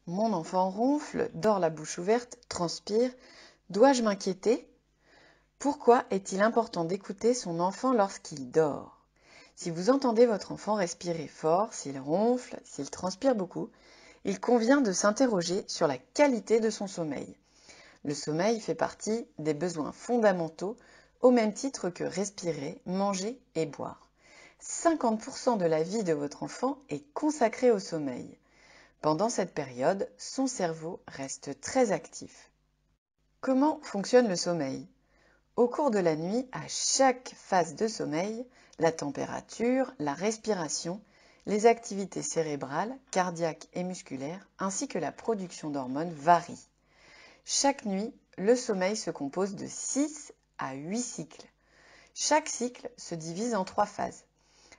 Mon enfant ronfle, dort la bouche ouverte, transpire. Dois-je m'inquiéter? Pourquoi est-il important d'écouter son enfant lorsqu'il dort? Si vous entendez votre enfant respirer fort, s'il ronfle, s'il transpire beaucoup, il convient de s'interroger sur la qualité de son sommeil. Le sommeil fait partie des besoins fondamentaux au même titre que respirer, manger et boire. 50% de la vie de votre enfant est consacrée au sommeil. Pendant cette période, son cerveau reste très actif. Comment fonctionne le sommeil? Au cours de la nuit, à chaque phase de sommeil, la température, la respiration, les activités cérébrales, cardiaques et musculaires, ainsi que la production d'hormones varient. Chaque nuit, le sommeil se compose de 6 à 8 cycles. Chaque cycle se divise en 3 phases.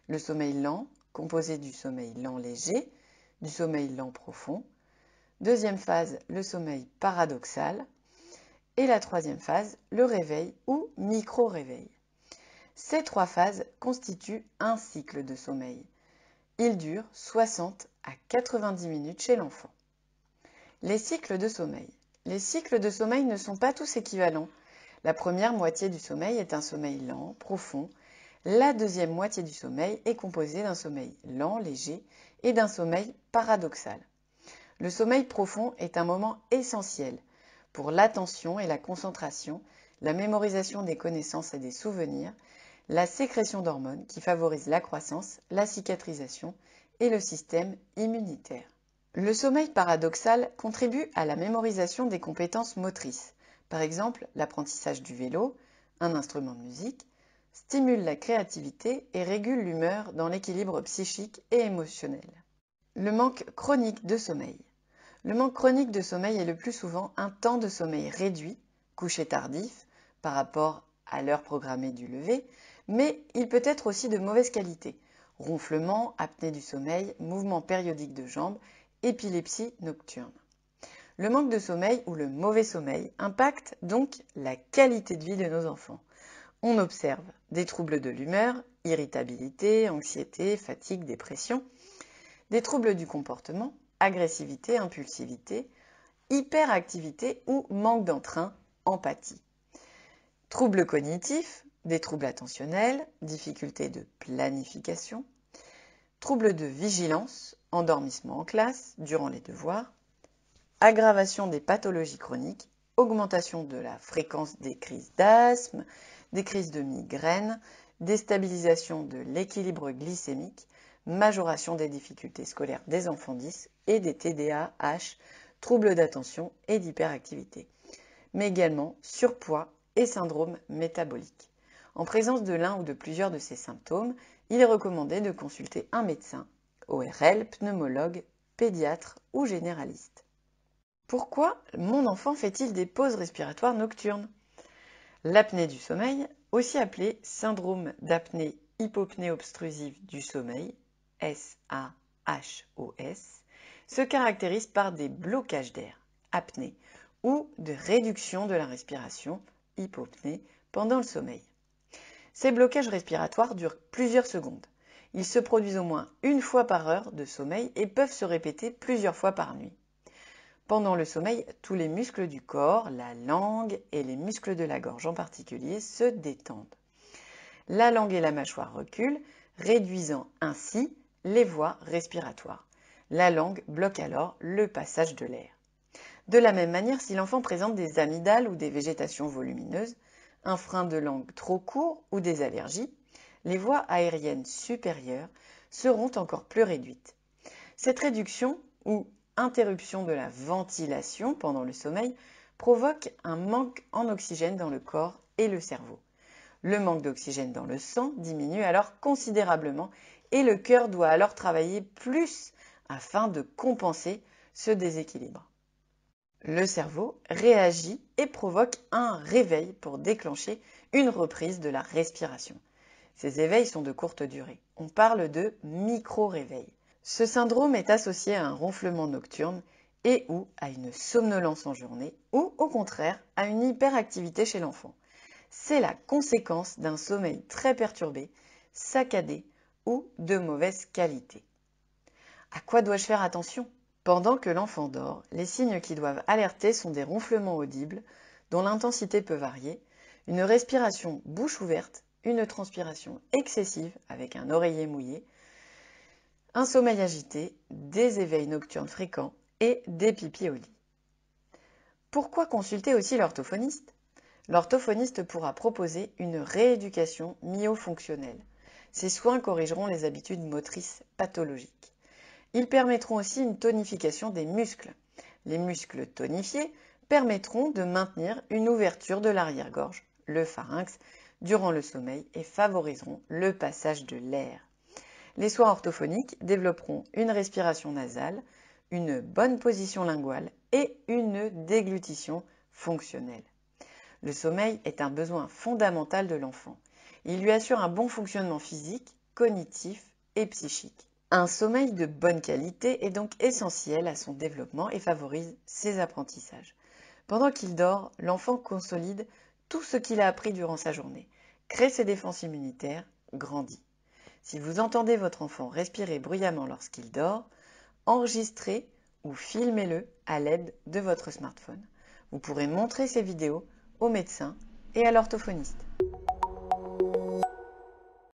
Le sommeil lent, composé du sommeil lent léger, du sommeil lent profond. Deuxième phase, le sommeil paradoxal. Et la troisième phase, le réveil ou micro-réveil. Ces 3 phases constituent un cycle de sommeil. Il dure 60 à 90 minutes chez l'enfant. Les cycles de sommeil. Les cycles de sommeil ne sont pas tous équivalents. La première moitié du sommeil est un sommeil lent, profond. La deuxième moitié du sommeil est composée d'un sommeil lent, léger et d'un sommeil paradoxal. Le sommeil profond est un moment essentiel pour l'attention et la concentration, la mémorisation des connaissances et des souvenirs, la sécrétion d'hormones qui favorisent la croissance, la cicatrisation et le système immunitaire. Le sommeil paradoxal contribue à la mémorisation des compétences motrices, par exemple l'apprentissage du vélo, un instrument de musique, stimule la créativité et régule l'humeur dans l'équilibre psychique et émotionnel. Le manque chronique de sommeil. Le manque chronique de sommeil est le plus souvent un temps de sommeil réduit, coucher tardif, par rapport à l'heure programmée du lever, mais il peut être aussi de mauvaise qualité. Ronflement, apnée du sommeil, mouvements périodiques de jambes, épilepsie nocturne. Le manque de sommeil ou le mauvais sommeil impacte donc la qualité de vie de nos enfants. On observe des troubles de l'humeur, irritabilité, anxiété, fatigue, dépression, des troubles du comportement, agressivité, impulsivité, hyperactivité ou manque d'entrain, empathie. Troubles cognitifs, des troubles attentionnels, difficultés de planification, troubles de vigilance, endormissement en classe, durant les devoirs, aggravation des pathologies chroniques, augmentation de la fréquence des crises d'asthme, des crises de migraine, déstabilisation de l'équilibre glycémique, majoration des difficultés scolaires des enfants 10 et des TDAH, troubles d'attention et d'hyperactivité, mais également surpoids et syndrome métabolique. En présence de l'un ou de plusieurs de ces symptômes, il est recommandé de consulter un médecin, ORL, pneumologue, pédiatre ou généraliste. Pourquoi mon enfant fait-il des pauses respiratoires nocturnes? L'apnée du sommeil, aussi appelée syndrome d'apnée hypopnée-obstrusive du sommeil, SAHOS, se caractérise par des blocages d'air, apnée, ou de réduction de la respiration, hypopnée, pendant le sommeil. Ces blocages respiratoires durent plusieurs secondes. Ils se produisent au moins une fois par heure de sommeil et peuvent se répéter plusieurs fois par nuit. Pendant le sommeil, tous les muscles du corps, la langue et les muscles de la gorge en particulier se détendent. La langue et la mâchoire reculent, réduisant ainsi les voies respiratoires. La langue bloque alors le passage de l'air. De la même manière, si l'enfant présente des amygdales ou des végétations volumineuses, un frein de langue trop court ou des allergies, les voies aériennes supérieures seront encore plus réduites. Cette réduction ou interruption de la ventilation pendant le sommeil provoque un manque en oxygène dans le corps et le cerveau. Le manque d'oxygène dans le sang diminue alors considérablement et le cœur doit alors travailler plus afin de compenser ce déséquilibre. Le cerveau réagit et provoque un réveil pour déclencher une reprise de la respiration. Ces éveils sont de courte durée. On parle de micro-réveil. Ce syndrome est associé à un ronflement nocturne et ou à une somnolence en journée ou au contraire à une hyperactivité chez l'enfant. C'est la conséquence d'un sommeil très perturbé, saccadé ou de mauvaise qualité. À quoi dois-je faire attention? Pendant que l'enfant dort, les signes qui doivent alerter sont des ronflements audibles, dont l'intensité peut varier, une respiration bouche ouverte, une transpiration excessive avec un oreiller mouillé, un sommeil agité, des éveils nocturnes fréquents et des pipis au lit. Pourquoi consulter aussi l'orthophoniste? L'orthophoniste pourra proposer une rééducation myofonctionnelle. Ces soins corrigeront les habitudes motrices pathologiques. Ils permettront aussi une tonification des muscles. Les muscles tonifiés permettront de maintenir une ouverture de l'arrière-gorge, le pharynx, durant le sommeil et favoriseront le passage de l'air. Les soins orthophoniques développeront une respiration nasale, une bonne position linguale et une déglutition fonctionnelle. Le sommeil est un besoin fondamental de l'enfant. Il lui assure un bon fonctionnement physique, cognitif et psychique. Un sommeil de bonne qualité est donc essentiel à son développement et favorise ses apprentissages. Pendant qu'il dort, l'enfant consolide tout ce qu'il a appris durant sa journée, crée ses défenses immunitaires, grandit. Si vous entendez votre enfant respirer bruyamment lorsqu'il dort, enregistrez ou filmez-le à l'aide de votre smartphone. Vous pourrez montrer ces vidéos au médecin et à l'orthophoniste.